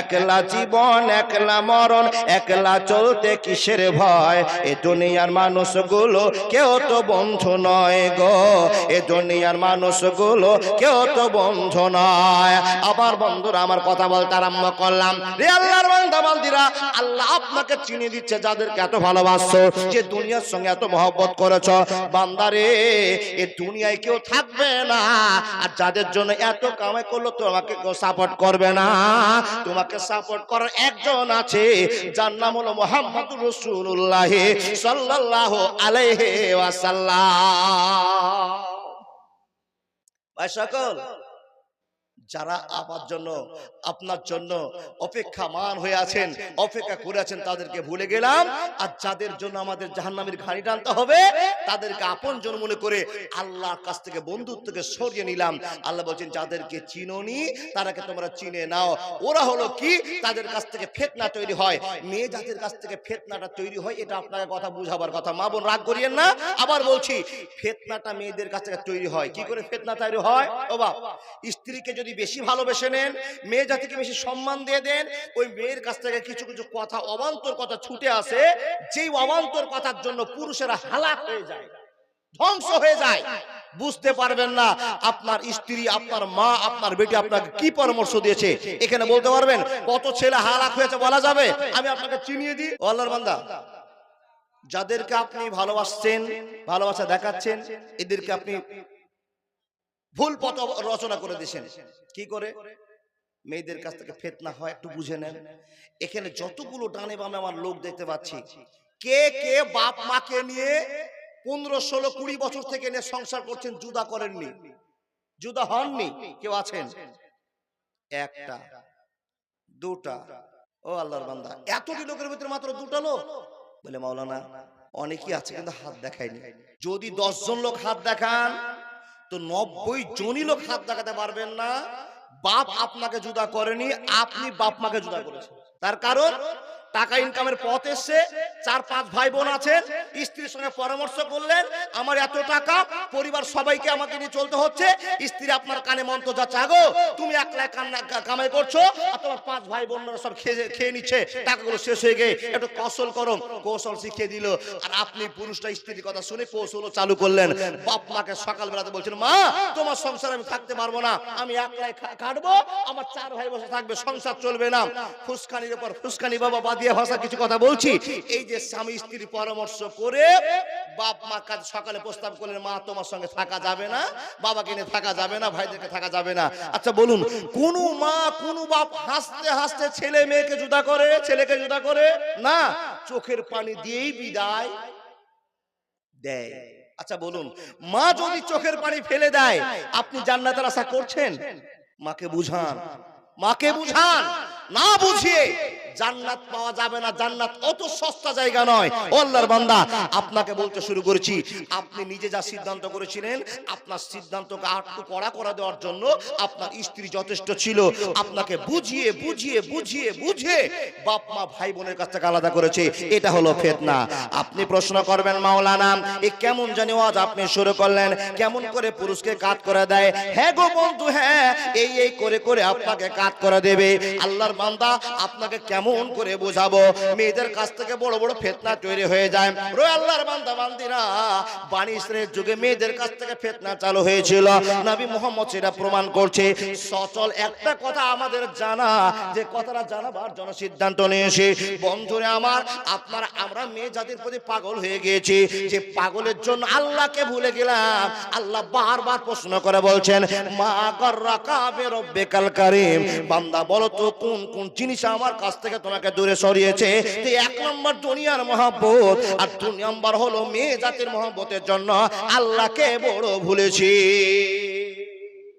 একলা জীবন একলা মরণ, একলা চলতে কিসের ভয়। এ দুনিয়ার মানুষগুলো কেউ তো বন্ধু নয় গো, এ দুনিয়ার মানুষগুলো কেউ তো বন্ধু নয়। আবার বন্ধুরা আমার কথা বলতে আরম্ভ করলাম, রে আল্লাহর বান্দা বান্দিরা, আল্লাহ আপনাকে চিনি দিচ্ছে যাদেরকে এত ভালোবাসছো, যে দুনিয়ার সঙ্গে এত মহব্বত করেছো। বান্দারে, এ দুনিয়ায় কেউ থাকবে না, আর যাদের জন্য এত কামাই করলো তোমাকে কেউ সাপোর্ট করবে না। তোমাকে সাপোর্ট করার একজন আছে, যার নাম হলো মুহাম্মদুর রাসূলুল্লাহ সাল্লাল্লাহু আলাইহি ওয়াসাল্লাম। ভাই সকল, যারা আমার জন্য আপনার জন্য অপেক্ষামান হয়ে আছেন, অপেক্ষা করে আছেন, তাদেরকে ভুলে গেলাম। আর যাদের জন্য আমাদের জাহান্নামের ঘানি টানতে হবে, তাদেরকে আপনজন মনে করে আল্লাহর কাছ থেকে বন্ধুত্বকে সরিয়ে নিলাম। আল্লাহ বলছেন, যাদেরকে চিনোনি তারাকে তোমরা চিনে নাও। ওরা হলো কি, তাদের কাছ থেকে ফিতনা তৈরি হয়। মেয়ে জাতির কাছ থেকে ফিতনাটা তৈরি হয়, এটা আপনাকে কথা বুঝাবার কথা। মা বোন রাগ করিয়েন না, আবার বলছি, ফিতনাটা মেয়েদের কাছ থেকে তৈরি হয়। কি করে ফিতনা তৈরি হয়? ও বাপ, স্ত্রীকে যদি বেশি ভালোবেসে নেন, মেয়ে জাতিকে বেশি সম্মান দিয়ে দেন, ওই মেয়ের কাছ থেকে কিছু কিছু কথা, অবান্তর কথা ছুটে আসে, যেই অবান্তর কথার জন্য পুরুষেরা হালাক হয়ে যায়, ধ্বংস হয়ে যায়। বুঝতে পারবেন না আপনার স্ত্রী, আপনার মা, আপনার বেটি আপনাকে কি পরামর্শ দিয়েছে। এখানে বলতে পারবেন কত ছেলে হালাক হয়েছে বলা যাবে? আমি আপনাকে চিনিয়ে দিই। আল্লাহর বান্দা, যাদেরকে আপনি ভালোবাসছেন, ভালোবাসা দেখাচ্ছেন, এদেরকে আপনি ভুল পথ রচনা করে দিয়েছেন। কি করে? মেয়েদের কাছ থেকে ফিতনা হয় একটু বুঝে নেন। এখানে যতগুলো ডানে বামে আমার লোক দেখতে পাচ্ছি, কে কে বাপ মাকে নিয়ে 15, 16, 20 বছর থেকে নিয়ে সংসার করছেন, জুদা করেননি, জুদা হননি? কেউ আছেন? একটা, দুটা। ও আল্লাহর বান্দা, এতটি লোকের ভিতরে মাত্র দুটা লোক? বলে মাওলানা, অনেকেই আছে কিন্তু হাত দেখায়নি। যদি 10 জন লোক হাত দেখান, তো 90 জনই লোক হাত দেখাতে পারবেন না। বাপ আপনাকে জুদা করেনি, আপনি বাপ মাকে জুদা করেছেন। তার কারণ, টাকা ইনকামের পথ এসছে, 4-5 ভাই বোন আছেন, স্ত্রীর সঙ্গে পরামর্শ করলেন, আমার এত টাকা, পরিবার সবাইকে আমাকে নিয়ে চলতে হচ্ছে। স্ত্রী আপনার কানে মন্ত্র যাচ্ছে, আগো তুমি একলা কামাই করছো, আর তোমার 5 ভাই বোনরা সব খেয়ে নিচ্ছে, টাকাগুলো শেষ হয়ে গিয়ে একটু কৌশল করো। কৌশল শিখিয়ে দিল, আর আপনি পুরুষটা স্ত্রীর কথা শুনে কৌশলও চালু করলেন। বাপ মাকে সকালবেলাতে বলছেন, মা তোমার সংসারে আমি থাকতে পারবো না, আমি একলাই কাটবো, আমার 4 ভাই বসে থাকবে, সংসার চলবে না। ফুসকানির উপর ফুসকানি, বাবা বাদিয়া ভাষা কিছু কথা বলছি। এই যে স্বামী স্ত্রীর পরামর্শ করে বাপ মা কাজ সকালে প্রস্তাব করলেন, মা তোমার সঙ্গে থাকা যাবে না, বাবাকে নিয়ে থাকা যাবে না, ভাইদেরকে থাকা যাবে না। আচ্ছা বলুন, কোন মা কোন বাপ হাসতে হাসতে ছেলে মেয়েকে জুদা করে, ছেলেকে জুদা করে না, চোখের পানি দিয়েই বিদায় দেয়। আচ্ছা বলুন, মা যদি চোখের পানি ফেলে দেয়, আপনি জান্নাতের আশা করছেন? মাকে বুঝান, মাকে বুঝান। না বুঝিয়ে জান্নাত পাওয়া যাবে না। জান্নাত অত সস্তা জায়গা নয়। ও আল্লাহর বান্দা, আপনাকে বলতে শুরু করেছি, আপনি নিজে যা সিদ্ধান্ত করেছিলেন, আপনার সিদ্ধান্তকে আটটু কড়া করে দেওয়ার জন্য আপনার স্ত্রী যথেষ্ট ছিল। আপনাকে বুঝিয়ে বুঝিয়ে বুঝিয়ে বুঝিয়ে বাপ মা ভাই বোনের কাছ থেকে আলাদা করেছে। এটা হলো ফিতনা। আপনি প্রশ্ন করবেন, মাওলানা এ কেমন জানি ওয়াজ আপনি শুরু করলেন, কেমন করে পুরুষকে কাট করে দেয়? হ্যাঁ গো বন্ধু, হ্যাঁ, এই করে করে আপনাকে কাট করে দেবে। আল্লাহর বান্দা, আপনাকে কেমন করে বোঝাবো? মেয়েদের কাছ থেকে বড় বড় ফিতনা তৈরি হয়ে যায়। রে আল্লাহর বান্দা বান্দিরা, বানী ইসরাইলের যুগে মেয়েদের কাছ থেকে ফিতনা চালু হয়েছিল। নবী মুহাম্মদ সেটা প্রমাণ করছে। সচল একটা কথা আমাদের জানা, যে কথাটা জানাবার জন্য সিদ্ধান্ত নিয়েছি। বন্ধুরা আমার, আপনারা আমরা মেয়ে জাতির প্রতি পাগল হয়ে গিয়েছি, যে পাগলের জন্য আল্লাহকে ভুলে গেলাম। আল্লাহ বারবার প্রশ্ন করে বলছেন, মা গররাকা বিরব্বিকাল কারীম, বান্দা বলো তো কোন কোন জিনিস আমার কাছ থেকে তোমাকে দূরে সরিয়েছে? তো 1 নম্বর দুনিয়ার মহব্বত, আর 2 নম্বর হলো মেয়ে জাতির মহব্বতের জন্য আল্লাহকে বড় ভুলেছি।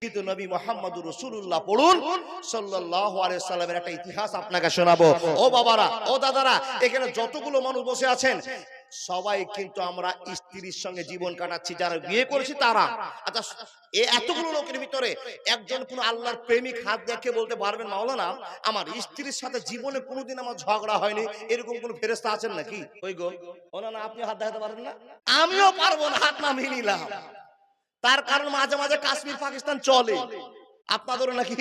কিন্তু নবী মুহাম্মদুর রাসূলুল্লাহ পড়ুন সাল্লাল্লাহু আলাইহি সাল্লামের একটা ইতিহাস আপনাকে শোনাবো। ও বাবারা, ও দাদারা, এখানে যতগুলো মানুষ বসে আছেন, সবাই কিন্তু আমরা স্ত্রীর সঙ্গে জীবন কাটাচ্ছি, যারা বিয়ে করেছি তারা। আচ্ছা, এতগুলো লোকের ভিতরে একজন কোন আল্লাহর প্রেমিক হাত দেখে বলতে পারবেন, মাওলানা আমার স্ত্রীর সাথে জীবনে কোনোদিন আমার ঝগড়া হয়নি, এরকম কোন ফেরেশতা আছেন নাকি? ওই গো, না আপনি হাত দেখাতে পারেন না, আমিও পারবো না, হাত নামিয়ে নিলাম। তার কারণ মাঝে মাঝে কাশ্মীর পাকিস্তান চলে, আপনাদেরও নাকি?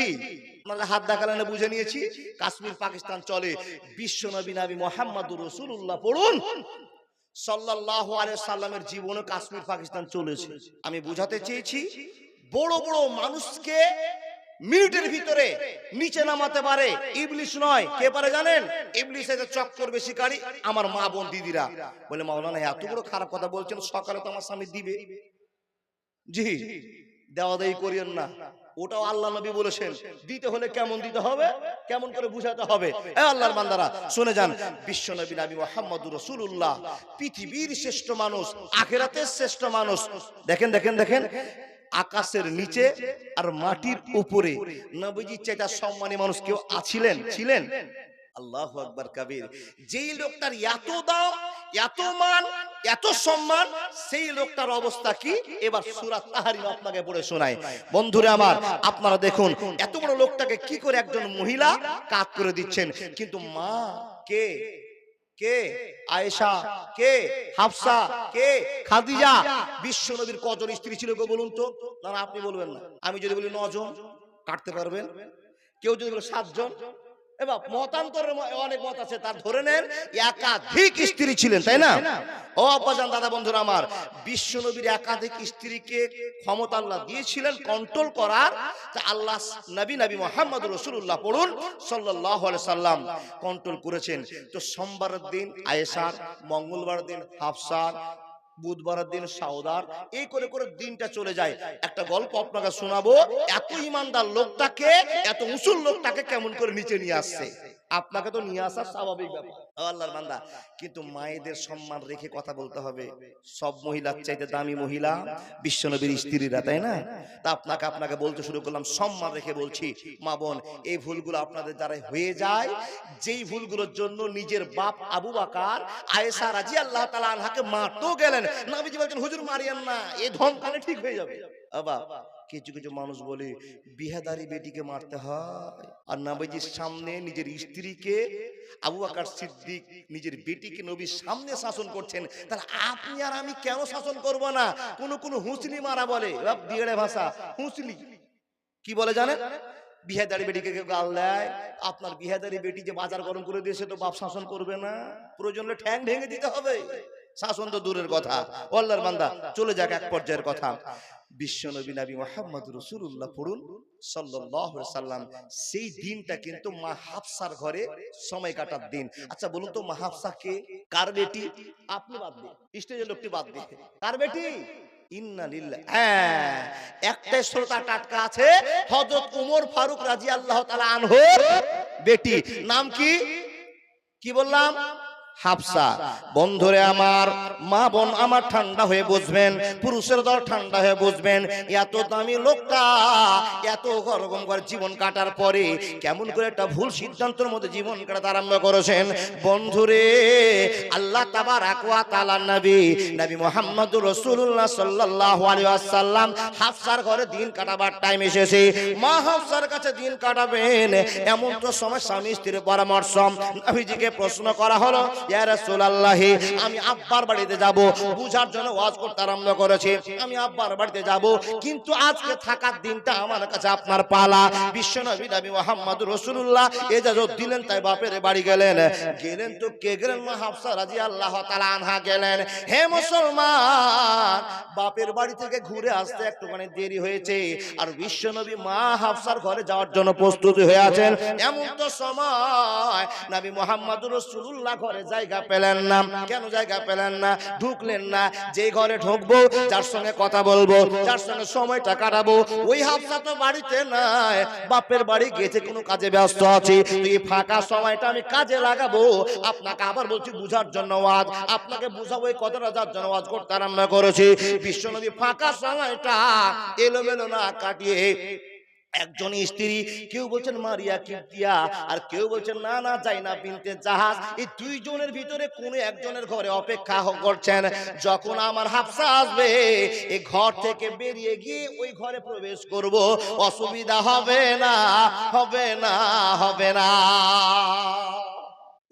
আপনারা হাত দেখালেন বুঝে নিয়েছি। কাশ্মীর পাকিস্তান চলে। বিশ্ব নবী নবী মুহাম্মদুর রাসূলুল্লাহ পড়ুন সাল্লাল্লাহু আলাইহি সাল্লামের জীবনে কাশ্মীর পাকিস্তান চলেছে। আমি বুঝাতে চেয়েছি বড় বড় মানুষকে মিনিটের ভিতরে নিচে নামাতে পারে ইবলিস নয়। কে পারে জানেন? ইবলিস এর চক্কর বেশি কারি আমার মা বোন দিদিরা। বলে মাওলানা এত বড় খারাপ কথা বলছেন, সকালে তো আমার স্বামী দিবে। জি, দেওয়া দেই করিয়েন না, ওটাও আল্লাহ নবী বলেছেন। দিতে হলে কেমন দিতে হবে, কেমন করে বুঝাতে হবে। এই আল্লাহর বান্দারা শুনে যান, বিশ্ব নবী নবী মুহাম্মদুর রাসূলুল্লাহ পৃথিবীর শ্রেষ্ঠ মানুষ, আখিরাতের শ্রেষ্ঠ মানুষ। দেখেন দেখেন দেখেন, আকাশের নিচে আর মাটির উপরে নবীজির চাইতে সম্মানী মানুষ কেউ আছিলেন? ছিলেন? আল্লাহু আকবার কাবীর। যেই লোকটার এত দাম, এত মান, এত সম্মান, সেই লোকটার অবস্থা কি? এবার সূরা তাহরিম আপনাকে পড়ে শোনায়। বন্ধুরা আমার, আপনারা দেখুন এত বড় লোকটাকে কি করে একজন মহিলা কাত করে দিচ্ছেন। কিন্তু মা কে? কে? আয়েশা। কে? হাফসা। কে? খাদিজা। বিশ্ব নবীর কজন স্ত্রী ছিল গো বলুন তো? না আপনি বলবেন না, আমি যদি বলি 9 জন কাটতে পারবেন? কেউ যদি বলে 7 জন, এবার মতান্তরের অনেক মত আছে, তার ধরে নেন একাধিক স্ত্রী ছিলেন, তাই না? ও আব্বাজান, দাদা, বন্ধুরা আমার, বিশ্ব নবীর একাধিক স্ত্রীকে ক্ষমতা আল্লাহ দিয়েছিলেন কন্ট্রোল করার। তা আল্লাহ নবী নবী মুহাম্মদুর রাসূলুল্লাহ পড়ুন সাল্লাল্লাহু আলাইহি সাল্লাম কন্ট্রোল করেছেন। তো সোমবারের দিন আয়েশার, মঙ্গলবার দিন হাফসার, বুধবারের দিন সাউদার, এই করে করে দিনটা চলে যায়। একটা গল্প আপনাকে শোনাবো, এত ইমানদার লোকটাকে, এত মুসল লোকটাকে কেমন করে নিচে নিয়ে আসছে। আপনাকে তো নিয়ে আসা স্বাভাবিক ব্যাপার, আল্লাহর বান্দা, কিন্তু মায়েদের সম্মান রেখে কথা বলতে হবে। সব মহিলার চাইতে দামি মহিলা বিশ্বনবীর স্ত্রীরা, তাই না? তা আপনাকে বলতে শুরু করলাম, সম্মান রেখে বলছি। মা বোন, এই ভুলগুলো আপনাদের দ্বারা হয়ে যায়, যেই ভুলগুলোর জন্য নিজের বাপ আবু বকর আয়েশা রাদিয়াল্লাহু তাআলা আনহাকে মারতেও গেলেন। নবীজি বলেন হুজুর মারিয়েন না, এই ধমকালে ঠিক হয়ে যাবে। বাবা, কিছু কিছু মানুষ বলে বিহাদারি বেটিকে মারতে হয়, আর নবীজির সামনে নিজের স্ত্রীকে আবু বকর সিদ্দিক নিজের বেটিকে নবীর সামনে শাসন করছেন, তাহলে আপনি আর আমি কেন শাসন করব না? কোন হুঁসলি মারা বলে, দিয়েড়ে ভাষা হুঁসলি কি বলে জানেন? বিহাদারি বেটিকে কেউ গাল দেয়, আপনার বিহাদারি বেটি যে বাজার গরম করে দিয়েছে তো বাপ শাসন করবে না? প্রয়োজন হলে ঠ্যাং ভেঙে দিতে হবে, শাসন তো দূরের কথা। আল্লাহর বান্দা, চলে যাক এক পর্যায়ের কথা। বিশ্ব নবী নবী মুহাম্মদুর রাসূলুল্লাহ পড়ুন সাল্লাল্লাহু আলাইহি সাল্লাম, সেই দিনটা কিন্তু মা হাফসার ঘরে সময় কাটার দিন। আচ্ছা বলুন তো, মা হাফসা কে? কার বেটি? আপনি বাদ দিন, স্টেজের লোকটি বাদ দিন, কার বেটি? ইন্না লিল্লাহ। হ্যাঁ, একটা শ্রোতা টাটকা আছে, হযরত ওমর ফারুক রাদিয়াল্লাহু তাআলা আনহুর বেটি। নাম কি? কি বললাম? হাফসা। বন্ধুরে আমার, মা বোন আমার, ঠান্ডা হয়ে বুঝবেন, পুরুষের দল ঠান্ডা হয়ে বুঝবেন। এত দামি লোকটা এত গরম করে জীবন কাটার পরে কেমন করে একটা ভুল সিদ্ধান্তের মধ্যে জীবন কাটাতে আরম্ভ করেছেন। বন্ধুরে, আল্লাহ তাবারাক ওয়া তাআলা নবী নবী মুহাম্মদুর রাসূলুল্লাহ সাল্লাল্লাহু আলাইহি ওয়াসাল্লাম হাফসার ঘরে দিন কাটাবার টাইম এসেছে। মা হাফসার কাছে দিন কাটাবেন, এমন তো সময় স্বামী স্ত্রীর পরামর্শ। নবীজিকে প্রশ্ন করা হলো, ইয়া রাসূলুল্লাহ, আমি আব্বার বাড়িতে যাব, বুঝার জন্য ওয়াজ করতে আরম্ভ করেছি, আমি আব্বার বাড়িতে যাব, কিন্তু আজকে থাকার দিনটা আমার কাছে আপনার পালা। বিশ্বনবী নবী মুহাম্মদুর রাসূলুল্লাহ ইজাজত দিলেন, তাই বাপের বাড়ি গেলেন। গেলেন তো কে গেলেন? মা হাফসা রাদিয়াল্লাহু তাআলা আনহা গেলেন। হে মুসলমান, বাপের বাড়ি থেকে ঘুরে আসতে একটুখানি দেরি হয়েছে, আর বিশ্বনবী মা হাফসার ঘরে যাওয়ার জন্য প্রস্তুতি হয়ে আছেন। এমন তো সময় নবী মুহাম্মদুর রাসূলুল্লাহ ঘরে জায়গা পেলেন না। কেন জায়গা পেলেন না? ঢুকলেন না। যে ঘরে ঢুকবো, যার সঙ্গে কথা বলবো, যার সঙ্গে সময়টা কাটাবো, ওই হাফসা তো বাড়িতে নাই, বাপের বাড়ি গেছে, কোনো কাজে ব্যস্ত আছে। এই ফাঁকা সময়টা আমি কাজে লাগাবো। আপনাকে আবার বলছি, বুঝার জন্য ওয়াজ, আপনাকে বুঝাবো এই কথাটা, যার জন্য ওয়াজ করতে আরম্ভ করেছি। বিশ্বনবী ফাঁকা সময়টা এলোমেলো না কাটিয়ে একজন স্ত্রী, কেউ বলছেন মারিয়া কিবতিয়া, আর কেউ বলছেন না না যায়নাব বিনতে জাহাজ, এই দুইজনের ভিতরে কোন একজনের ঘরে অপেক্ষা করছেন। যখন আমার হাফসা আসবে, এই ঘর থেকে বেরিয়ে গিয়ে ওই ঘরে প্রবেশ করব, অসুবিধা হবে না, হবে না, হবে না।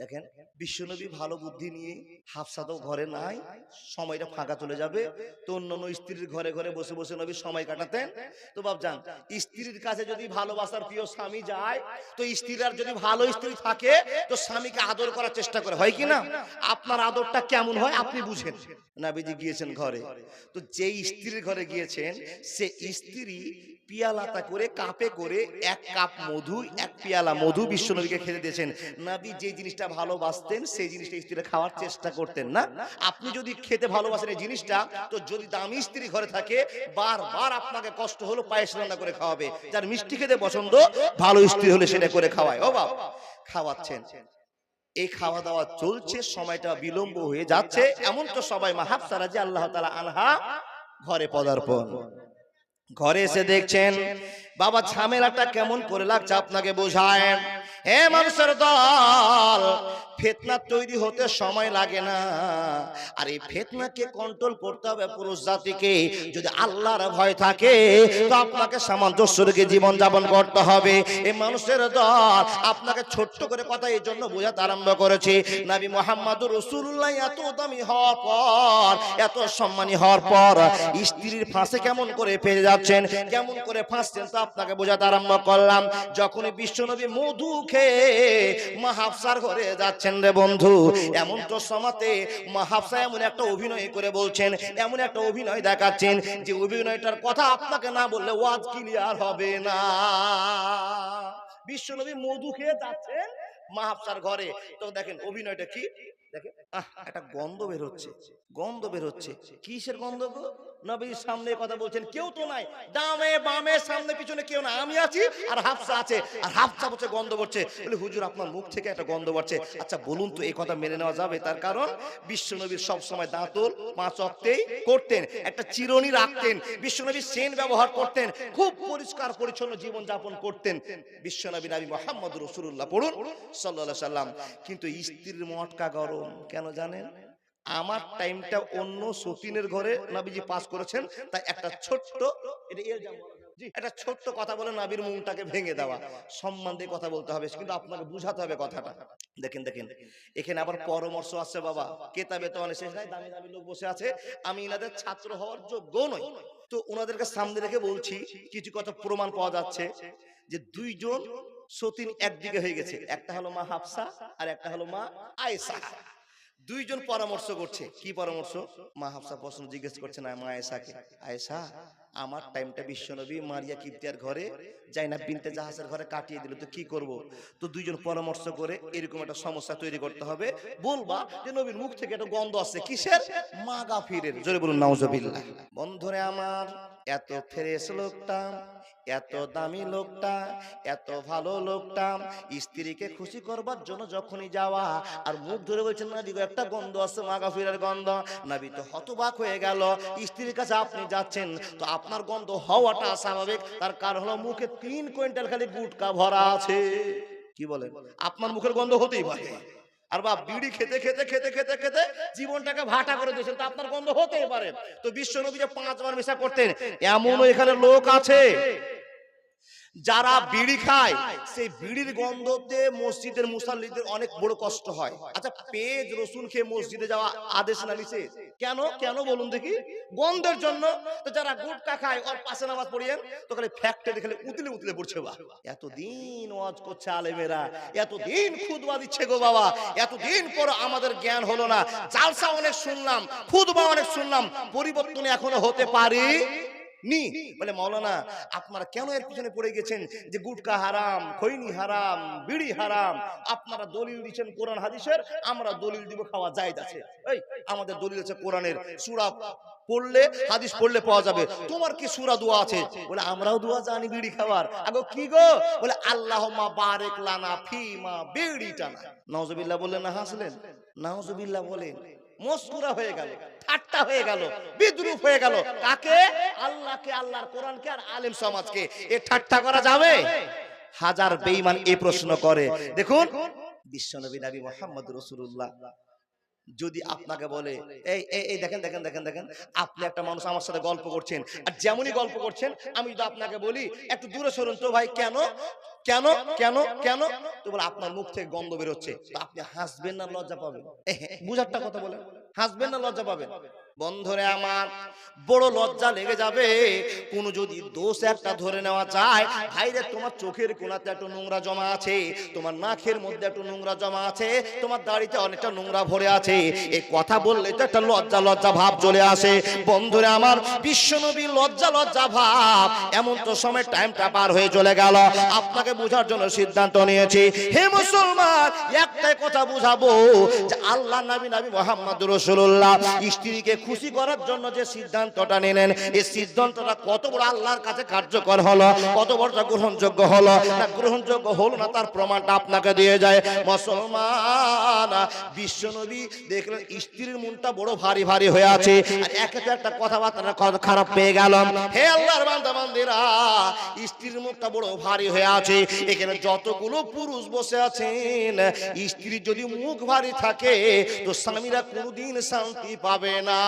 দেখেন বিশ্বনবী ভালো বুদ্ধি নিয়ে, হাফসা তো ঘরে নাই, সময়টা ফাঁকা চলে যাবে, তো অন্যান্য স্ত্রীর ঘরে ঘরে বসে বসে নবী সময় কাটাতেন। তো বাপজান, স্ত্রীর কাছে যদি ভালোবাসার প্রিয় স্বামী যায়, তো স্ত্রীর আর যদি ভালো স্ত্রী থাকে, তো স্বামীকে আদর করার চেষ্টা করে, হয় কি না? আপনার আদরটা কেমন হয় আপনি বুঝেন। নবীজি গিয়েছেন ঘরে, তো যেই স্ত্রীর ঘরে গিয়েছেন, সে স্ত্রী পিয়ালাটা করে কাপে করে এক কাপ মধু, এক পিয়ালা মধু বিশ্বনবীকে খেতে দিয়েছেন। নবী যে জিনিসটা ভালোবাসতেন সেই জিনিসটা স্ত্রীরা খাওয়ার চেষ্টা করতেন না। আপনি যদি খেতে ভালোবাসেন এই জিনিসটা, তো যদি দামি স্ত্রী ঘরে থাকে, বারবার আপনাকে কষ্ট হলো পায়েস রান্না করে খাওয়াবে। যার মিষ্টি খেতে পছন্দ, ভালো স্ত্রী হলে সেটা করে খাওয়ায়। ও বাপ, খাওয়াচ্ছেন, এই খাওয়া দাওয়া চলছে, সময়টা বিলম্ব হয়ে যাচ্ছে, এমন তো সবাই মা হাফসা রাদিয়াল্লাহু তাআলা আনহা ঘরে পদার্পণ। ঘরে এসে দেখছেন বাবা ঝামেলাটা কেমন করে লাগছে আপনাকে বোঝায়। হে মানুষের দল, ফিতনা তৈরি হতে সময় লাগে না, আর এই ফিতনাকে কন্ট্রোল করতে হবে পুরুষ জাতিকে। যদি আল্লাহর ভয় থাকে, তো আপনাকে সামঞ্জস্য রেখে জীবন যাপন করতে হবে। এই মানুষের দল, আপনাকে ছোট্ট করে কথা এই জন্য বোঝাতে আরম্ভ করেছে, নবী মুহাম্মদুর রাসূলুল্লাহ এত দামি হওয়ার পর, এত সম্মানী হওয়ার পর, স্ত্রীর ফাঁসে কেমন করে পেয়ে যাচ্ছেন, কেমন করে ফাঁসছেন, তা আপনাকে বোঝাতে আরম্ভ করলাম। যখনই বিশ্বনবী মধু খেয়ে মা হাফসার ঘরে যাচ্ছেন রে বন্ধু, এমন তো সমাতে মা হাফসা এমন একটা অভিনয় করে বলছেন, এমন একটা অভিনয় দেখাচ্ছেন, যে অভিনয়টার কথা আপনাকে না বললে ওয়াজ ক্লিয়ার হবে না। বিশ্বনবী মধু খেয়ে যাচ্ছেন মা হাফসার ঘরে, তো দেখেন অভিনয়টা কি, দেখেন একটা গন্ধ বের হচ্ছে, গন্ধ বের হচ্ছে, কিসের গন্ধ গো? নবীর সামনে কথা বলছেন, কেউ তো নাই, ডামে বামে সামনে পিছনে কেউ না, আমি আছি আর হাফসা আছে, আর হাফসা বলছে গন্ধ পড়ছে। বলে হুজুর আপনার মুখ থেকে একটা গন্ধ পড়ছে, আচ্ছা বলুন তো এই কথা মেনে নেওয়া যাবে? তার কারণ বিশ্বনবী সব সময় দাঁতল 5 ওয়াক্তেই করতেন, একটা চিরুনি রাখতেন, বিশ্বনবী সেন ব্যবহার করতেন, খুব পরিষ্কার পরিচ্ছন্ন জীবন যাপন করতেন বিশ্বনবী নবী মুহাম্মদ রাসূলুল্লাহ, পড়ুন সাল্লাল্লাহু আলাইহি সাল্লাম। কিন্তু স্ত্রীর মটকা গরম কেন জানেন? আমার টাইমটা অন্য সতীনের ঘরে নবীজি পাস করেছেন, তাই একটা ছোট্ট, এটা একটা ছোট্ট কথা বলে নবীর মুখটাকে ভেঙে দেওয়া, সম্মান দিয়ে কথা বলতে হবে, কিন্তু আপনাকে বুঝাতে হবে কথাটা। দেখেন দেখেন, এখানে আবার পরামর্শ আছে বাবা, কেতাবে তো অনেক শেষ নাই, দামি দামি লোক বসে আছে, আমি এনাদের ছাত্র হওয়ার যোগ্য নই, তো ওনাদেরকে সামনে রেখে বলছি, কিছু কথা প্রমাণ পাওয়া যাচ্ছে যে দুইজন সতীন একদিকে হয়ে গেছে, একটা হলো মা হাফসা আর একটা হলো মা আয়েশা। দুইজন পরামর্শ করছে, কি পরামর্শ? মা হাফসা প্রশ্ন জিজ্ঞেস করছে না মা আয়েশাকে, আয়েশা আমার টাইমটা বিশ্বনবী মারিয়া কিবতিয়ার ঘরে জাইনাব বিনতে জাহাজের ঘরে কাটিয়ে দিল, তো কি করব? তো দুইজন পরামর্শ করে এরকম একটা সমস্যা তৈরি করতে হবে, বলবা যে নবীর মুখ থেকে একটা গন্ধ আসছে, কিসের? মাগাফিরের। জোরে বলুন নাউজুবিল্লাহ। বন্ধুরে আমার, এত ফ্রেশ লোকটা, এত দামি লোকটা, এত ভালো লোকটা, স্ত্রীকে খুশি করবার জন্য যখনই যাওয়া, আর মুখ ধরে বলছেন না দিগো একটা গন্ধ আছে, মাগাফিরের গন্ধ। নবী তো হতবাক হয়ে গেল, স্ত্রীর কাছে আপনি যাচ্ছেন, তো আপনার গন্ধ হওয়াটা স্বাভাবিক, তার কারণ হলো মুখে 3 কুইন্টাল খালি গুটকা ভরা আছে। কি বলেন? আপনার মুখের গন্ধ হতেই পারে, আর বাপ বিড়ি খেতে খেতে খেতে খেতে খেতে জীবনটাকে ভাটা করে দিয়েছেন, তা আপনার গন্ধ হতেই পারে। তো বিশ্বনবী যে 5 বার পেশাব করতেন, এমনও এখানে লোক আছে যারা বিড়ি খায়, সেই বিড়ির গন্ধতে মসজিদের মুসাল্লিদের অনেক বড় কষ্ট হয়। আচ্ছা, পেঁয়াজ রসুন খেয়ে মসজিদে যাওয়া আদেশ না নিষেধ? কেন কেন বলুন দেখি? গন্ধের জন্য। তো যারা গুটকা খায়, ওর পাশে নামাজ পড়িয়েন, তো খালি ফ্যাক্টরি খালি উতলে উতলে পড়ছে। বা এতদিন ওয়াজ করছে আলেমেরা, এতদিন খুতবা দিচ্ছে গো বাবা, এতদিন পর আমাদের জ্ঞান হলো না। জালসা অনেক শুনলাম, খুতবা অনেক শুনলাম, পরিবর্তন এখনো হতে পারি নি। বলে মাওলানা আপনারা কেন এর পিছনে পড়ে গেছেন যে গুটকা হারাম, খৈনি হারাম, বিড়ি হারাম? আপনারা দলিল দিচ্ছেন কোরআন হাদিসের, আমরা দলিল দিব খাওয়া জায়েজ আছে। এই আমাদের দলিল আছে কোরআনের, সূরা পড়লে হাদিস পড়লে পাওয়া যাবে। তোমার কি সূরা দোয়া আছে? বলে আমরাও দোয়া জানি বিড়ি খাওয়ার। আগো কি গো? বলে আল্লাহুম্মা বারিক লানা ফিমা বিড়িটানা। নাউজুবিল্লাহ বললেন না হাসলেন? নাউজুবিল্লাহ বলেন, মস্কুরা হয়ে গেল, ঠাট্টা হয়ে গেল, বিদ্রুপ হয়ে গেল। কাকে? আল্লাহকে, আল্লাহর কোরআনকে, আর আলেম সমাজকে। এ ঠাট্টা করা যাবে? হাজার বেঈমান এই প্রশ্ন করে। দেখুন বিশ্বনবী নবী মুহাম্মদ রাসূলুল্লাহ যদি আপনাকে বলে এই এই এই দেখেন দেখেন দেখেন দেখেন, আপনি একটা মানুষ আমার সাথে গল্প করছেন, আর যেমনই গল্প করছেন আমি যদি আপনাকে বলি একটু দূরে সরুন তো ভাই, কেন কেন কেন কেন, তো বলে আপনার মুখ থেকে গন্ধ বেরোচ্ছে, তো আপনি হাসবেন না লজ্জা পাবেন? বুঝারটা কথা বলেন, হাসবেন না লজ্জা পাবেন? বন্ধুরে আমার, বড় লজ্জা লেগে যাবে কোন যদি দোষ একটা ধরে নেওয়া যায়। ভাইরে, তোমার চোখের কোণাতে একটু নোংরা জমা আছে, তোমার নাকের মধ্যে একটু নোংরা জমা আছে, তোমার দাড়িতে অনেকটা নোংরা ভরে আছে, এই কথা বললে তো একটা লজ্জা লজ্জা ভাব চলে আসে। বন্ধুরে আমার, বিশ্বনবী লজ্জা লজ্জা ভাব, এমন তো সময় টাইমটা পার হয়ে চলে গেল, আপনাকে বোঝার জন্য সিদ্ধান্ত নিয়েছি। হে মুসলমান, একটাই কথা বুঝাবো যে আল্লাহ নবী নবী মুহাম্মদুর রাসূলুল্লাহ স্ত্রীকে খুশি করার জন্য যে সিদ্ধান্তটা নিলেন, এই সিদ্ধান্তটা কত বড় আল্লাহর কাছে কার্যকর হলো, কত বড় গ্রহণযোগ্য হলো না গ্রহণযোগ্য হলো না, তার প্রমাণটা আপনাকে দিয়ে যায়। মুসলমান, বিশ্বনবী দেখলেন স্ত্রীর মনটা বড় ভারী ভারী হয়ে আছে, আর একে তো একটা কথাবার্তা খারাপ পেয়ে গেলাম। হে আল্লাহর বান্দা বান্দিরা, স্ত্রীর মুখটা বড় ভারী হয়ে আছে, এখানে যতগুলো পুরুষ বসে আছেন, স্ত্রীর যদি মুখ ভারী থাকে তো স্বামীরা কোনদিন শান্তি পাবে না।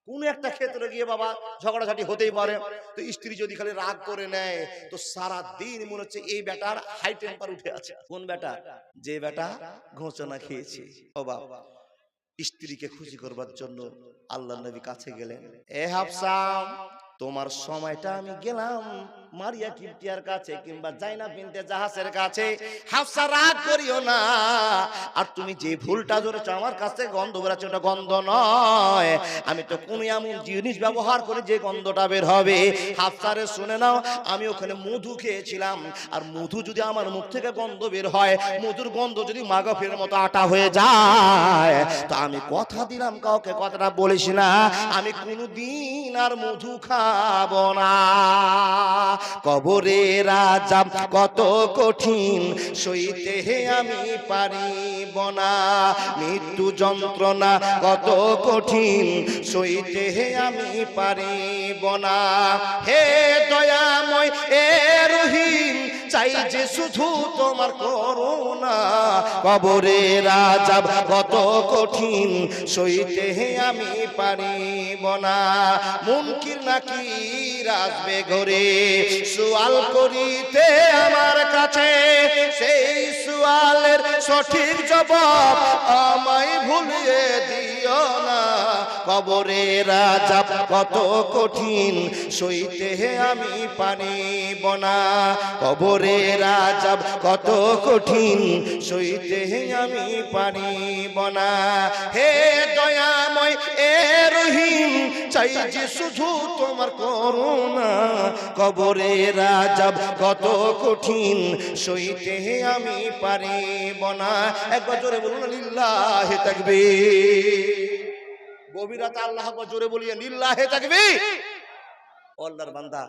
কোন একটা ক্ষেত্রে গিয়ে বাবা ঝগড়াঝাটি হতেই পারে, তো স্ত্রী যদি খালি রাগ করে নেয় তো সারা দিন মনে হচ্ছে এই বেটার হাই টেম্পার উঠে আছে। কোন বেটা? যে বেটা ঘোষণা খেয়েছে। ও বাবা, স্ত্রীকে খুশি করবার জন্য আল্লাহ নবী কাছে গেলেন। এ হাফসা, তোমার সময়টা আমি গেলাম মারিয়া কিপ্তিয়ার কাছে কিংবা জাইনাব বিনতে জাহাসের কাছে। হাফসা, রাগ করিও না, আর তুমি যে ভুলটা ধরেছো আমার কাছে গন্ধ বেরাচ্ছে, ওটা গন্ধ নয়, আমি তো কোন এমন জিনিস ব্যবহার করে যে গন্ধটা বের হবে। হাফসারে শুনে নাও, আমি ওখানে মধু খেয়েছিলাম, আর মধু যদি আমার মুখ থেকে গন্ধ বের হয়, মধুর গন্ধ যদি মাগফের মতো আটা হয়ে যায়, তো আমি কথা দিলাম কাউকে কথাটা বলিস না, আমি কোনদিন আর মধু খাবো না। কবরের আযাব কত কঠিন সইতে আমি পারিব না, মৃত্যু যন্ত্রণা কত কঠিন সইতে আমি পারিব না। হে দয়াময় এ রহিম, চাই যে শুধু তোমার করুণা, কবরের আযাব কত কঠিন সইতে আমি পারিব না। মুনকির নাকির আসবে ঘরে সুয়াল করিতে আমার কাছে, সেই সুয়ালের সঠিক জবাব আমায় ভুলিয়ে দিও না। কবরের আযাব কত কঠিন সইতে আমি পারিব না, কবরের আযাব কত কঠিন সইতে আমি পারিব না। হে দয়াময় এ রহিম, চাই যে শুধু তোমার করুণা, কবরের আযাব কত কঠিন সইতে আমি পারিব না। একবার জোরে বলুন লিল্লাহি তাকবীর। গভীর রাতে আল্লাহ আকবার জোরে বলিয়ে লিল্লাহি তাকবীর। আল্লাহর বান্দা,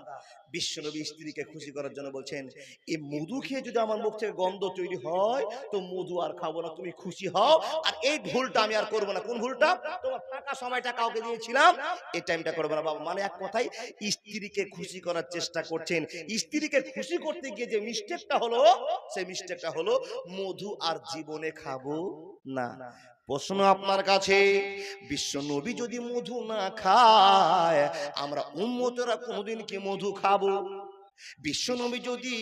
বিশ্বনবী স্ত্রীকে খুশি করার জন্য বলছেন, এই মধু খেয়ে যদি আমার মুখ থেকে গন্ধ তৈরি হয় তো মধু আর খাবো না, তুমি খুশি হও, আর এই ভুলটা আমি আর করবো না। কোন ভুলটা? তোমার ফাঁকা সময়টা কাউকে দিয়েছিলাম, এই টাইমটা করবো না বাবা। মানে এক কথায় স্ত্রীকে খুশি করার চেষ্টা করছেন। স্ত্রীকে খুশি করতে গিয়ে যে মিস্টেকটা হলো, সেই মিস্টেকটা হলো মধু আর জীবনে খাবো না। প্রশ্ন আপনার কাছে, বিশ্ব নবী যদি মধু না খায়, আমরা উম্মতরা কোনদিন কি মধু খাবো? বিশ্বনবী যদি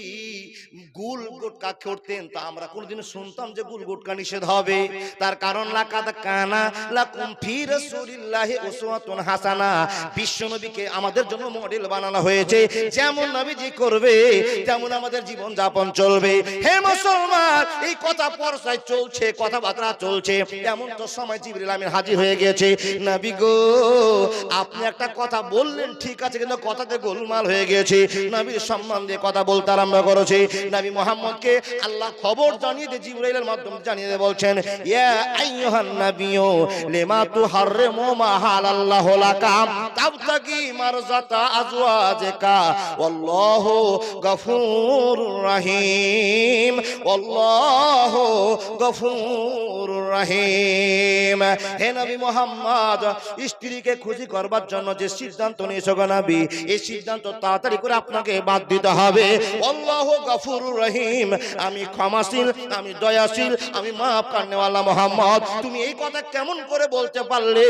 গুল গুটকা করতেন তা আমরা কোনদিন শুনতাম যে গুল গুটকা নিষেধ হবে? তার কারণ লাকাদ কানা লাকুম ফি রাসূলিল্লাহি উসওয়াতুন হাসানা, বিশ্বনবীকে আমাদের জন্য মডেল বানানো হয়েছে, যেমন নবীজি করবে তেমন আমাদের জীবন যাপন চলবে। হে মুসলমান, এই কথা পরসায় চলছে, কথাবার্তা চলছে, এমন তো সময় জিবরিল আমিন হাজির হয়ে গেছে। নবী গো, আপনি একটা কথা বললেন ঠিক আছে, কিন্তু কথাতে গোলমাল হয়ে গেছে। নবীর সম্মান দিয়ে কথা বলতে আরম্ভ করেছে। নবী মুহাম্মদকে আল্লাহ খবর জানিয়ে দিয়ে জিবরাইলের মাধ্যমে জানিয়ে দিয়ে বলছেন, ইয়া আইয়ুহান নাবিয়্যু লিমা তুহাররিমু মা হালাল্লাহু লাকা তাবতাগি মারজাতা আজওয়াজিকা ওয়াল্লাহু গফুরুর রহিম, ওয়াল্লাহু গফুরুর রহিম। হে নবী মুহাম্মদ, স্ত্রীকে খুশি করবার জন্য যে সিদ্ধান্ত নিয়েছো গো নবী, এই সিদ্ধান্ত তাড়াতাড়ি করে আপনাকে বাদ দিতে হবে। আল্লাহু গফুরুর রহিম, আমি ক্ষমাশীল, আমি দয়াশীল, আমি মাফ করনেওয়ালা। মুহাম্মদ, তুমি এই কথা কেমন করে বলতে পারলে?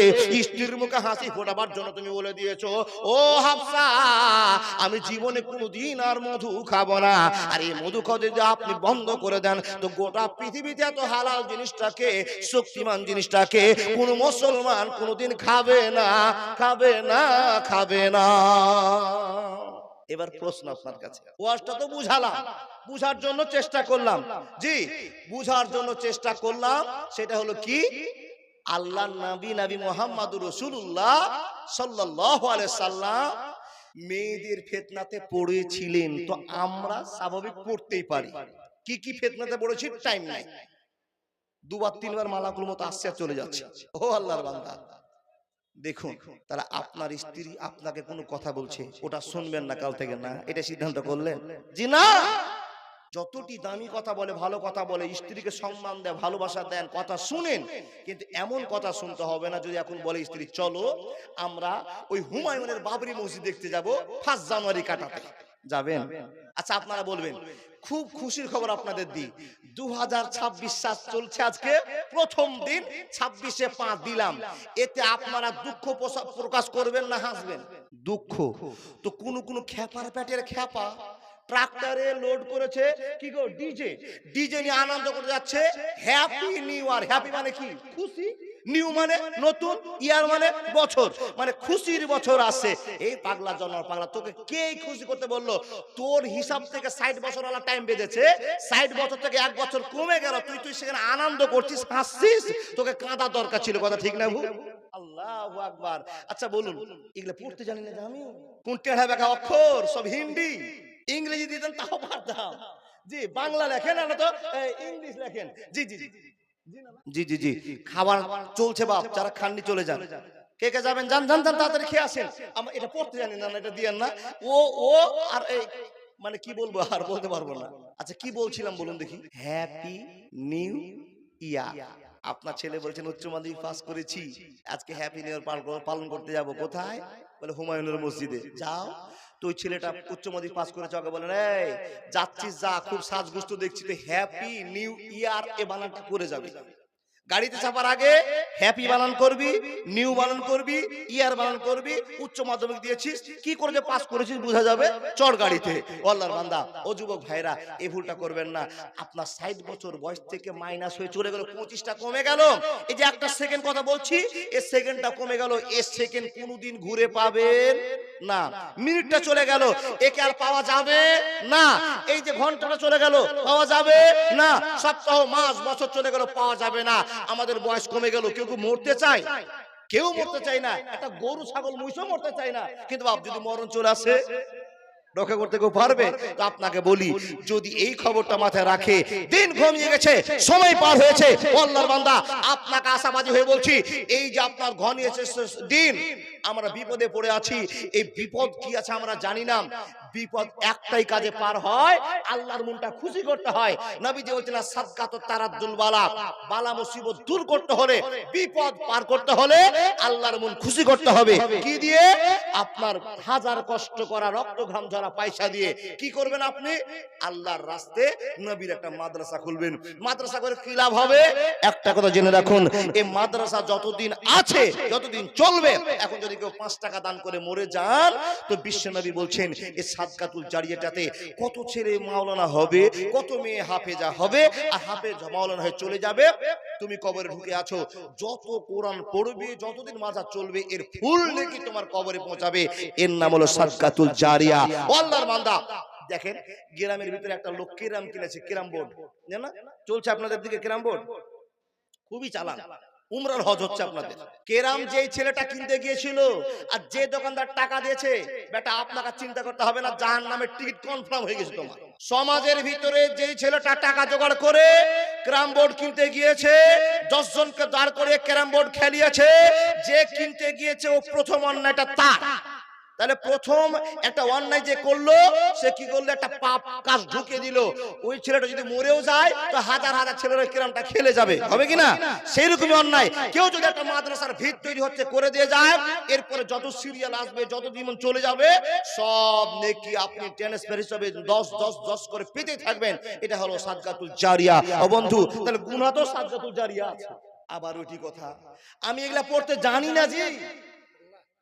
স্ত্রীর মুখে হাসি ফোটাবার জন্য তুমি বলে দিয়েছো, ও হাফসা, আমি জীবনে কোনোদিন আর মধু খাবো না। আর এই মধু খাওয়া যদি আপনি বন্ধ করে দেন, তো গোটা পৃথিবীতে এত হালাল জিনিসটাকে, শক্তিমান জিনিসটাকে কোন মুসলমান কোনোদিন খাবে না, খাবে না, খাবে না। এবার প্রশ্ন আপনার কাছে, ওয়াজটা তো বুঝালাম, বুঝার জন্য চেষ্টা করলাম, জি বুঝার জন্য চেষ্টা করলাম। সেটা হলো কি, আল্লাহর নবী নবী মুহাম্মদুর রাসূলুল্লাহ সাল্লাল্লাহু আলাইহি সাল্লাম মেয়েদের ফিতনাতে পড়েছিলেন। তো আমরা স্বাভাবিক পড়তেই পারি। কি কি ফিতনাতে পড়েছি টাইম নাই, দুবার তিনবার মালাকুল মত আসছে আর চলে যাচ্ছে। ও আল্লাহর বান্দা, দেখুন, তাহলে আপনার স্ত্রী আপনাকে কোনো কথা বলছে, ওটা শুনবেন না কাল থেকে, না এটা সিদ্ধান্ত করলেন? জি না। যতটি দামি কথা বলে, ভালো কথা বলে, স্ত্রীকে সম্মান দেয়, ভালোবাসা দেন, কথা শুনেন, কিন্তু এমন কথা শুনতে হবে না যদি এখন বলে স্ত্রী চলো আমরা ওই হুমায়ুনের বাবরি মসজিদ দেখতে যাব 1 জানুয়ারি কাটাতে, যাবেন? আচ্ছা আপনারা বলবেন, খুব খুশির খবর আপনাদের দিই, 2026 সাল চলছে, আজকে প্রথম দিন, 26-এ পা দিলাম। এতে আপনারা দুঃখ প্রকাশ করবেন না হাসবেন? দুঃখ তো কোন খ্যাপার পেটের খ্যাপা ট্রাক্টরে লোড করেছে কি গো, ডিজে, ডিজে নিয়ে আনন্দ করে যাচ্ছে। Happy new year. হ্যাপি মানে কি? খুশি, নিউ মানে নতুন, ইয়ার মানে বছর, মানে খুশির বছর আসছে। এই পাগলা জন্ম পাগলা, তোকে কে খুশি করতে বললো? তোর হিসাব থেকে 60 বছর ওয়ালা টাইম বেঁধেছে, 60 বছর থেকে 1 বছর কমে গেল, তুই সেখানে আনন্দ করছিস, হাসছিস, তোকে কাঁদা দরকার ছিল। কথা ঠিক না ভুল? আল্লাহু আকবার। আচ্ছা বলুন, এগুলো পড়তে জানি না আমি? কোন টেढ़ा বেকা অক্ষর সব হিন্দি, ইংরেজি দিতেন তাও পারতাম। জি বাংলা লেখেন না তো ইংলিশ লেখেন। জি জি জি জি জি খাবার চলছে বাপ, যারা খাননি চলে যান। কে কে যাবেন? যান যান যান, তাড়াতাড়ি খেয়ে আসেন। আমরা এটা পড়তে জানি না, এটা দিয়েন না। ও ও আর এই মানে কি বলবো আর বলতে পারবো না। আচ্ছা কি বলছিলাম বলুন দেখি? Happy new year. আপনার ছেলে বলছেন উচ্চ মাধ্যমিক পাস করেছি, আজকে হ্যাপি নিউ ইয়ার পালন করতে যাব। কোথায়? বলে হুমায়ুনের মসজিদে। যাও। তো ওই ছেলেটা উচ্চ মাধ্যমিক পাস করেছে, ওকে বলেন এই যাচ্ছিস যা, খুব সাজগুস্ত দেখছি, তো হ্যাপি নিউ ইয়ার এ বানানটা করে যাবে। গাড়িতে চাপার আগে হ্যাপি বানান করবি, নিউ বানান করবি, ইয়ার বানান করবি। উচ্চ মাধ্যমিক দিয়েছিস, কি করে যে পাস করেছিস বোঝা যাবে চড় গাড়িতে। আল্লাহর বান্দা, ও যুবক ভাইরা, এই ভুলটা করবেন না। আপনার 60 বছর বয়স থেকে মাইনাস হয়ে চলে গেল, 25টা কমে গেল। এই যে একটা সেকেন্ড কথা বলছি, এই সেকেন্ডটা কমে গেল, এই সেকেন্ড কোনোদিন ঘুরে পাবেন না। মিনিটটা চলে গেল, একে আর পাওয়া যাবে না। এই যে ঘন্টাটা চলে গেল, পাওয়া যাবে না। সপ্তাহ, মাস, বছর চলে গেল, পাওয়া যাবে না। আমাদের বয়স কমে গেল, কেউ মরতে চায়? কেউ মরতে চায় না। একটা গরু ছাগল মহিষও মরতে চায় না, কিন্তু বাপ যদি মরণ চলে আসে রক্ষা করতে কেউ পারবে? তো আপনাকে বলি, যদি এই খবরটা মাথায় রাখে, দিন ঘনিয়ে গেছে, সময় পার হয়েছে, আল্লাহর বান্দা আপনাকে আশাবাদী হয়ে বলছি, এই যে আপনার ঘনিয়েছে দিন, আমরা বিপদে পড়ে আছি। এই বিপদ কি আছে আমরা জানি না। বিপদ একটাই কাজে পার হয়, আল্লাহর মনটা খুশি করতে হয়। নবীজি বলছেন সাদকাতুত তারাদ্দুল বালা, বালা মুসিবত দূর করতে হলে, বিপদ পার করতে হলে আল্লাহর মন খুশি করতে হবে। কি দিয়ে? আপনার হাজার কষ্ট করা, রক্ত ঘাম ঝরা পয়সা দিয়ে। কি করবেন আপনি? আল্লাহর রাস্তায় নবীর একটা মাদ্রাসা খুলবেন। মাদ্রাসা করে কি লাভ হবে? একটা কথা জেনে রাখুন, এই মাদ্রাসা যতদিন আছে, যতদিন চলবে। এখন যদি কেউ 5 টাকা দান করে মরে যান, তো বিশ্ব নবী বলছেন এই সাদকাতুল জারিয়াটাতে কত ছেলে মাওলানা হবে, কত মেয়ে হাফেজা হবে, আর হাফেজ মাওলানা হয়ে চলে যাবে। তুমি কবরে ঢুকে আছো, যত কোরআন পড়বে, যতদিন মাজার চলবে, এর ফুল নেকি তোমার কবরে পৌঁছাবে। এর নাম হলো সাদকাতুল জারিয়া। আল্লাহর বান্দা দেখেন, গ্রামের ভিতরে একটা লোক কেরাম কিনেছে, কেরাম বোর্ড জানা চলছে আপনাদের দিকে, কেরাম বোর্ড খুবই চালান। উমরার হজ হচ্ছে আপনাদের। কেরাম যেই ছেলেটা কিনতে গিয়েছিল আর যে দোকানদার টাকা দিয়েছে, বেটা আপনাকে চিন্তা করতে হবে না, জাহান্নামের টিকিট কনফার্ম হয়ে গেছে তোমার। সমাজের ভিতরে যেই ছেলেটা টাকা জোগাড় করে ক্যারাম বোর্ড কিনতে গিয়েছে, 10 জনকে দাঁড় করে ক্যারাম বোর্ড খেলিয়েছে, যে কিনতে গিয়েছে ও প্রথম অন্যায়টা তার। তাহলে প্রথম একটা অন্যায় যে করলো, সে কি করলো, একটা পাপ কাজ ঢুকে দিল। ওই ছেলেটা যদি মরেও যায় তো হাজার হাজার ছেলেরা কিরামটা খেলে যাবে, হবে কি না? সেই রকমই অন্যায় কেউ যদি একটা মাদ্রাসার ভিত তৈরি হচ্ছে করে দিয়ে যায়, এরপরে যত সিরিয়াল আসবে, যত জীবন চলে যাবে, সব নেকি আপনি ট্রান্সফার হিসাবে 10 10 10 করে পেতে থাকবেন। এটা হলো সাদকাতুল জারিয়া। ও বন্ধু, তাহলে গুনাহ তো সাদকাতুল জারিয়া আছে। আবার ওইটি কথা, আমি এগুলা পড়তে জানি না জি,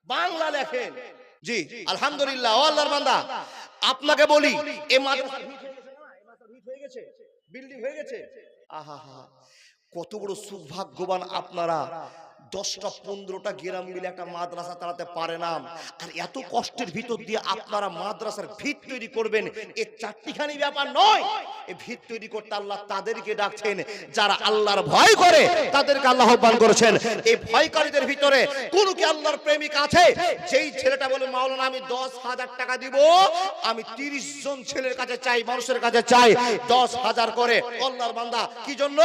বাংলা লেখেন জি। আলহামদুলিল্লাহ, ও আল্লাহর বান্দা, আপনাকে বলি এই মাদ্রাসা ভিত হয়ে গেছে, বিল্ডিং হয়ে গেছে। আহা হা, কত বড় সৌভাগ্যবান আপনারা। 10টা 15টা গ্রাম মিলে একটা মাদ্রাসা চালাতে পারে না, আর এত কষ্টের ভিতর দিয়ে আপনারা মাদ্রাসার ভিত তৈরি করবেন, এই চারটিখানি ব্যাপার নয়। এই ভিত তৈরি করতে আল্লাহ তাদেরকে ডাকছেন যারা আল্লাহর ভয় করে, তাদেরকে আল্লাহ আহ্বান করেছেন। এই ভয়কারীদের ভিতরে কোন কি আল্লাহর প্রেমিক আছে? যেই ছেলেটা বলে মাওলানা আমি 10,000 টাকা দিব, আমি 30 জন ছেলের কাছে চাই, মানুষের কাছে চাই 10,000 করে। আল্লাহর বান্দা, কি জন্য?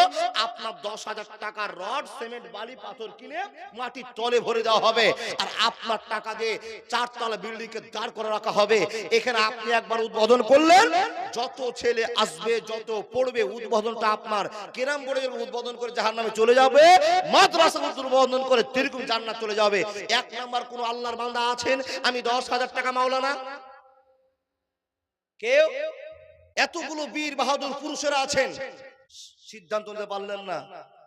আপনার 10,000 টাকার রড, সিমেন্ট, বালি, পাথর কিনে মাটির তলে ভরে দেওয়া হবে, আর আপনার টাকা দিয়ে 4 তলা বিল্ডিং কে দাঁড় করে রাখা হবে। এখানে আপনি একবার উদ্বোধন করলেন, যত ছেলে আসবে, যত পড়বে, উদ্বোধনটা আপনার কেরাম বোর্ডে উদ্বোধন করে জাহান্নামে চলে যাবে, মাদ্রাসা উদ্বোধন করে তিরকুম জান্নাত চলে যাবে। এক নাম্বার কোন আল্লাহর বান্দা আছেন আমি 10,000 টাকা মাওলানা? কেউ? এতগুলো বীর বাহাদুর পুরুষেরা আছেন, সিদ্ধান্ত নিতে পারলেন না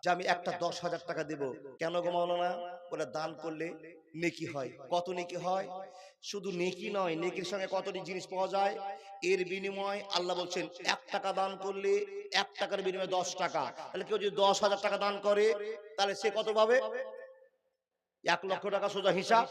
যে আমি একটা 10,000 টাকা দেব। কেন গো মাওলানা? বলে দান করলে নেকি হয়। কত নেকি হয়? শুধু নেকি নয়, নেকির সঙ্গে কতটি জিনিস পাওয়া যায়। এর বিনিময় আল্লাহ বলছেন 1 টাকা দান করলে 1 টাকার বিনিময়ে 10 টাকা। তাহলে কেউ যদি 10,000 টাকা দান করে, তাহলে সে কত পাবে? 1 লক্ষ টাকা, সোজা হিসাব।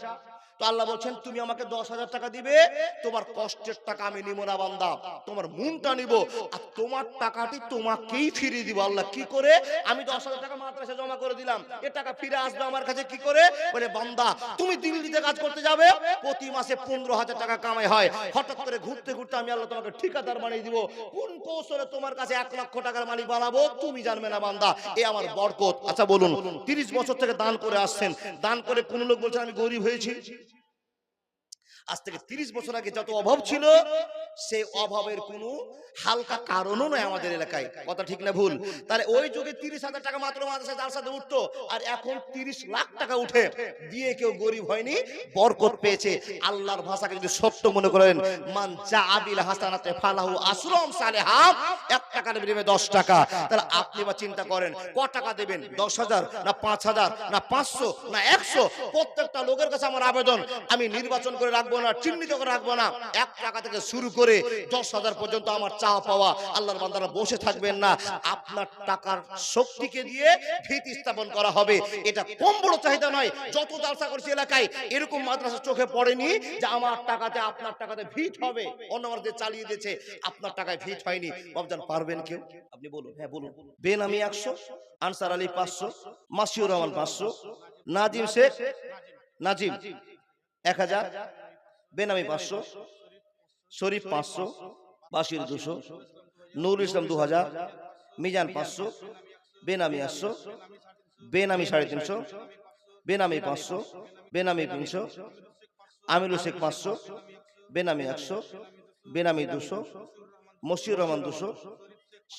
তো আল্লাহ বলছেন তুমি আমাকে 10,000 টাকা দিবে, তোমার কষ্টের টাকা আমি নিব না বান্দা, তোমার মনটা নিব, আর তোমার টাকাটি তোমাকেই ফিরিয়ে দিব। আল্লাহ কি করে? আমি 10,000 টাকা মাদ্রাসায় জমা করে দিলাম, এ টাকা ফিরে আসবে আমার কাছে কি করে? বলে বান্দা তুমি দিল্লিতে কাজ করতে যাবে, প্রতি মাসে 15,000 টাকা কামাই হয়, হঠাৎ করে ঘুরতে ঘুরতে আমি আল্লাহ তোমাকে ঠিকাদার বানিয়ে দিব, কোন কৌশলে তোমার কাছে 1 লক্ষ টাকার মালিক বানাবো তুমি জানবে না বান্দা, এ আমার বরকত। আচ্ছা বলুন, 30 বছর থেকে দান করে আসছেন, দান করে কোন লোক বলছেন আমি গরিব হয়েছি? আজ থেকে 30 বছর আগে যত অভাব ছিল, সেই অভাবের কোনো হালকা কারণও নয় আমাদের এলাকায়। কথা ঠিক না ভুল? তাহলে ওই যুগে 30,000 টাকা মাত্র মাদ্রাসায় যার সাথে উঠতো, আর এখন 30 লাখ টাকা উঠে দিয়ে কেউ গরিব হয়নি, বরকত পেয়েছে। আল্লাহর ভাষাকে যদি সত্য মনে করেন, মান জাআবিল হাসানাতে ফালাহু আসরুম সালেহা, 1 টাকার বিনিময়ে 10 টাকা। তাহলে আপনি বা চিন্তা করেন ক টাকা দেবেন? 10,000 না 5,000 না 500 না 100? প্রত্যেকটা লোকের কাছে আমার আবেদন, আমি নির্বাচন করে রাখবো না, চিহ্নিত করে রাখবো না, 1 টাকা থেকে শুরু করে 10,000 পর্যন্ত আমার চাওয়া পাওয়া। আল্লাহর বান্দারা বসে থাকবেন না, আপনার টাকার শক্তিকে দিয়ে ভিত স্থাপন করা হবে। এটা কম বড় চাহিদা নয়। যত জালসা করছি এলাকায়, এরকম মাদ্রাসা চোখে পড়েনি যে আমার টাকাতে আপনার টাকাতে ভিত হবে। অন্য মাদ্রাসা চালিয়ে দিয়েছে, আপনার টাকায় ভিত হয়নি। বাবজান পারবেন কেউ? আপনি বলুন। হ্যাঁ বলুন। বেনামি 100, আনসার আলী 500, মাসিউর রহমান 500, নাজিম শেখ নাজিম 1000, বেনামি 500, শরীফ 500, বাশির 200, নুরুল ইসলাম 2000, মিজান 500, বেনামি 800, বেনামি 350, বেনামি 500, বেনামি 300, আমিরুল শেখ 500, বেনামি 100, বেনামি 200, মশিউর রহমান 200,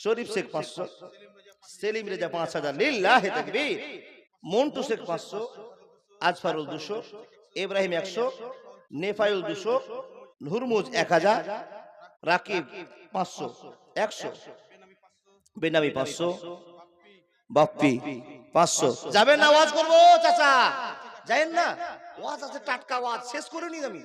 শরীফ শেখ 500, সেলিম রেজা 5000, লিল্লাহি তাকবীর, মন্টু শেখ 500, আজফারুল 200, ইব্রাহিম 100, নেফায়ুল 200, হুরমুজ 1000, রাকিব 500, 100, বেনামি 500, বাপ্পি 500। যাবেন না ওয়াজ করবো চাচা? যাবেন না? ওয়াজ আছে, টাটকা ওয়াজ শেষ করে নি আমি।